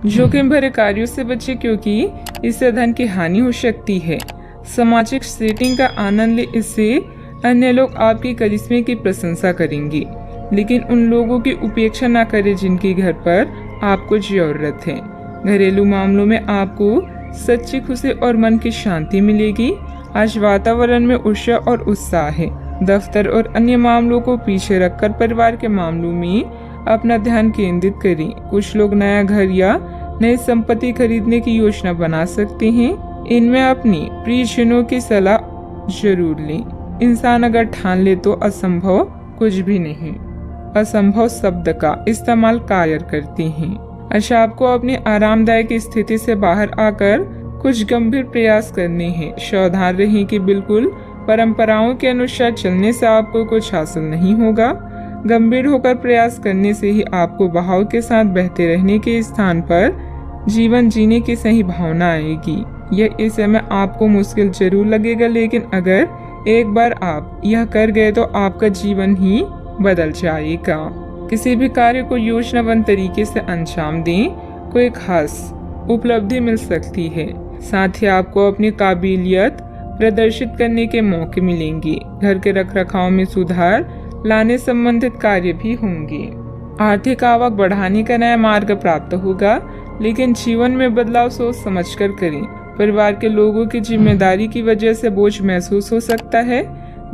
जोखिम भरे कार्यों से बचे क्योंकि इससे धन की हानि हो सकती है। सामाजिक सेटिंग का आनंद ले, इससे अन्य लोग आपकी करिश्मे की प्रशंसा करेंगे, लेकिन उन लोगों की उपेक्षा न करें जिनके घर पर आपको जरूरत है। घरेलू मामलों में आपको सच्ची खुशी और मन की शांति मिलेगी। आज वातावरण में ऊर्जा और उत्साह है। दफ्तर और अन्य मामलों को पीछे रखकर परिवार के मामलों में अपना ध्यान केंद्रित करें। कुछ लोग नया घर या नई संपत्ति खरीदने की योजना बना सकते हैं। इनमें अपनी प्रियजनों की सलाह जरूर लें। इंसान अगर ठान ले तो असंभव कुछ भी नहीं। असंभव शब्द का इस्तेमाल कायर करते हैं। अच्छा, आपको अपनी आरामदायक स्थिति से बाहर आकर कुछ गंभीर प्रयास करने हैं। सावधान रहें कि बिल्कुल परंपराओं के अनुसार चलने से आपको कुछ हासिल नहीं होगा। गंभीर होकर प्रयास करने से ही आपको बहाव के साथ बहते रहने के स्थान पर जीवन जीने की सही भावना आएगी। यह इस समय आपको मुश्किल जरूर लगेगा, लेकिन अगर एक बार आप यह कर गए तो आपका जीवन ही बदल जाएगा। किसी भी कार्य को योजनाबद्ध तरीके से अंजाम दें, कोई खास उपलब्धि मिल सकती है। साथ ही आपको अपनी काबिलियत प्रदर्शित करने के मौके मिलेंगे। घर के रखरखाव में सुधार लाने संबंधित कार्य भी होंगे। आर्थिक आवक बढ़ाने का नया मार्ग प्राप्त होगा, लेकिन जीवन में बदलाव सोच समझकर करें। परिवार के लोगों की जिम्मेदारी की वजह से बोझ महसूस हो सकता है।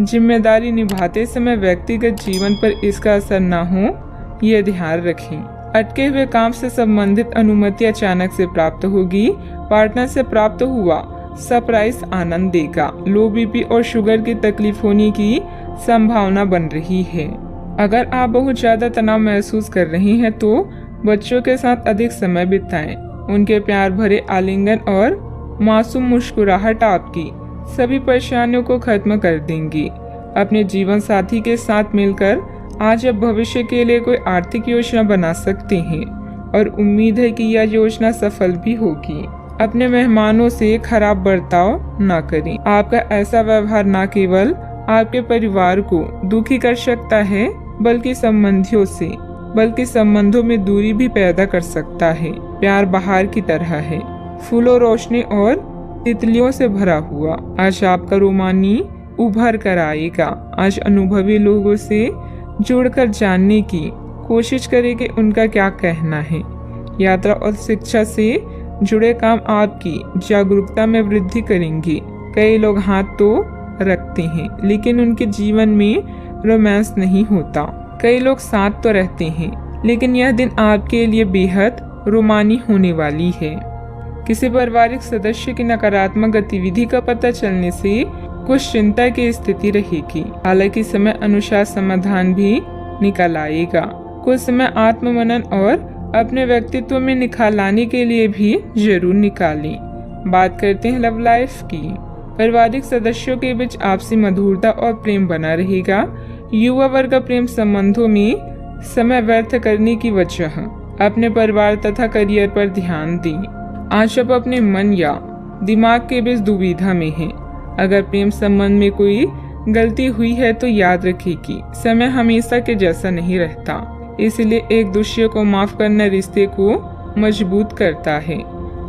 जिम्मेदारी निभाते समय व्यक्तिगत जीवन पर इसका असर न हो, यह ध्यान रखें। अटके हुए काम से संबंधित अनुमति अचानक से प्राप्त होगी। पार्टनर से प्राप्त हुआ सरप्राइज आनंद देगा। लो बीपी और शुगर की तकलीफ होने की संभावना बन रही है। अगर आप बहुत ज्यादा तनाव महसूस कर रहे हैं तो बच्चों के साथ अधिक समय बिताएं। उनके प्यार भरे आलिंगन और मासूम मुस्कुराहट आपकी सभी परेशानियों को खत्म कर देंगी। अपने जीवन साथी के साथ मिलकर आज आप भविष्य के लिए कोई आर्थिक योजना बना सकते हैं और उम्मीद है कि यह योजना सफल भी होगी। अपने मेहमानों से खराब बर्ताव न करें। आपका ऐसा व्यवहार न केवल आपके परिवार को दुखी कर सकता है, बल्कि संबंधों में दूरी भी पैदा कर सकता है। प्यार बहार की तरह है, फूलों, रोशनी और तितलियों से भरा हुआ। आज आपका रोमानी उभर कर आएगा। आज अनुभवी लोगों से जुड़कर जानने की कोशिश करें कि उनका क्या कहना है। यात्रा और शिक्षा से जुड़े काम आपकी जागरूकता में वृद्धि करेंगे। कई लोग हाथ तो रखते हैं, लेकिन उनके जीवन में रोमांस नहीं होता। कई लोग साथ तो रहते हैं, लेकिन यह दिन आपके लिए बेहद रोमानी होने वाली है। किसी पारिवारिक सदस्य की नकारात्मक गतिविधि का पता चलने से कुछ चिंता की स्थिति रहेगी। हालांकि समय अनुसार समाधान भी निकल आएगा। कुछ समय आत्ममनन और अपने व्यक्तित्व में निखार लाने के लिए भी जरूर निकालें। बात करते हैं लव लाइफ की। पारिवारिक सदस्यों के बीच आपसी मधुरता और प्रेम बना रहेगा। युवा वर्ग का प्रेम संबंधों में समय व्यर्थ करने की वजह अपने परिवार तथा करियर पर ध्यान दें। आज आप अपने मन या दिमाग के बीच दुविधा में हैं। अगर प्रेम संबंध में कोई गलती हुई है तो याद रखिए कि समय हमेशा के जैसा नहीं रहता, इसलिए एक दूसरे को माफ करना रिश्ते को मजबूत करता है।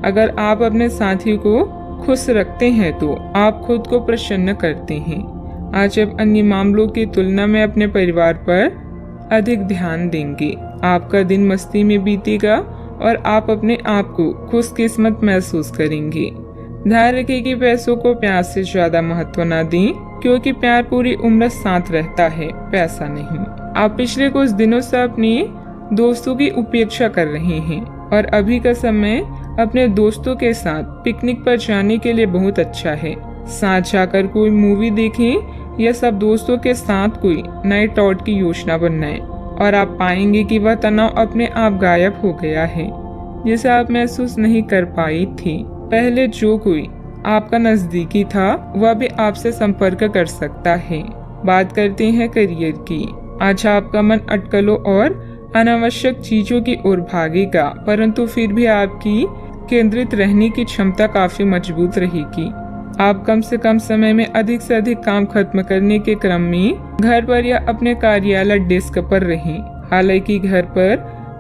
अगर आप अपने साथी को खुश रखते हैं तो आप खुद को प्रसन्न करते हैं। आज आप अन्य मामलों की तुलना में अपने परिवार पर अधिक ध्यान देंगे। आपका दिन मस्ती में बीतेगा और आप अपने आप को खुशकिस्मत महसूस करेंगे। ध्यान रखें कि पैसों को प्यार से ज्यादा महत्व न दें, क्योंकि प्यार पूरी उम्र साथ रहता है, पैसा नहीं। आप पिछले कुछ दिनों से अपने दोस्तों की उपेक्षा कर रहे हैं और अभी का समय अपने दोस्तों के साथ पिकनिक पर जाने के लिए बहुत अच्छा है। साथ जाकर कोई मूवी देखें या सब दोस्तों के साथ कोई नाइट आउट की योजना बनाएं और आप पाएंगे कि वह तनाव अपने आप गायब हो गया है, जिसे आप महसूस नहीं कर पाई थी। पहले जो कोई आपका नजदीकी था वह भी आपसे संपर्क कर सकता है। बात करते हैं करियर की। आज आपका मन अटकलों और अनावश्यक चीजों की ओर भागेगा, परंतु फिर भी आपकी केंद्रित रहने की क्षमता काफी मजबूत रहेगी। आप कम से कम समय में अधिक से अधिक काम खत्म करने के क्रम में घर पर या अपने कार्यालय डेस्क पर रहें। हालांकि घर पर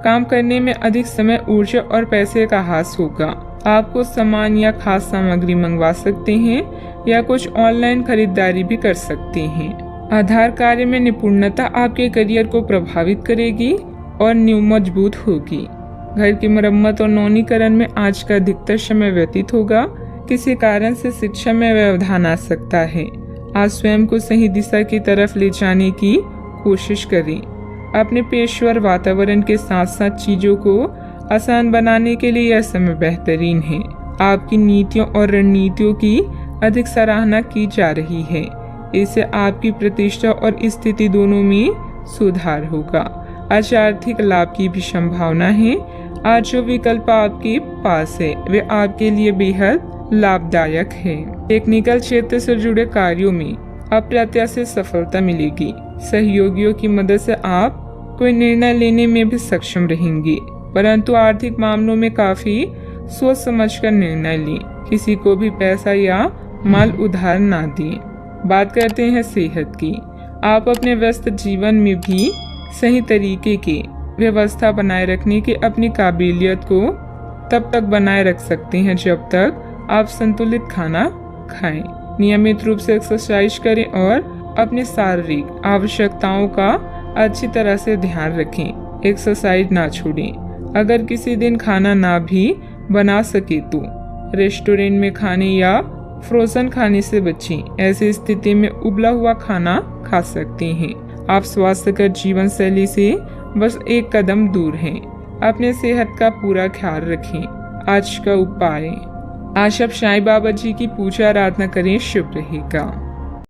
काम करने में अधिक समय, ऊर्जा और पैसे का हास होगा। आपको सामान या खास सामग्री मंगवा सकते हैं या कुछ ऑनलाइन खरीदारी भी कर सकते हैं। आधार कार्य में निपुणता आपके करियर को प्रभावित करेगी और नींव मजबूत होगी। घर की मरम्मत और नवीनीकरण में आज का अधिकतर समय व्यतीत होगा। किसी कारण से शिक्षा में व्यवधान आ सकता है। आज स्वयं को सही दिशा की तरफ ले जाने की कोशिश करें। अपने पेशेवर वातावरण के साथ साथ चीजों को आसान बनाने के लिए यह समय बेहतरीन है। आपकी नीतियों और रणनीतियों की अधिक सराहना की जा रही है। इससे आपकी प्रतिष्ठा और स्थिति दोनों में सुधार होगा। आज आर्थिक लाभ की भी संभावना है। आज जो विकल्प आपके पास है वे आपके लिए बेहद लाभदायक है। टेक्निकल क्षेत्र से जुड़े कार्यों में अप्रत्याशित सफलता मिलेगी। सहयोगियों की मदद से आप कोई निर्णय लेने में भी सक्षम रहेंगे, परंतु आर्थिक मामलों में काफी सोच समझकर निर्णय लें। किसी को भी पैसा या माल उधार ना दें। बात करते हैं सेहत की। आप अपने व्यस्त जीवन में भी सही तरीके की व्यवस्था बनाए रखने की अपनी काबिलियत को तब तक बनाए रख सकते हैं जब तक आप संतुलित खाना खाएं। नियमित रूप से एक्सरसाइज करें और अपनी शारीरिक आवश्यकताओं का अच्छी तरह से ध्यान रखें। एक्सरसाइज ना छोड़ें। अगर किसी दिन खाना ना भी बना सके तो रेस्टोरेंट में खाने या फ्रोजन खाने से बचें। ऐसी स्थिति में उबला हुआ खाना खा सकते हैं। आप स्वास्थ्यकर जीवन शैली से बस एक कदम दूर हैं। अपने सेहत का पूरा ख्याल रखें। आज का उपाय, आज आप साईं बाबा जी की पूजा आराधना करें, शुभ रहेगा।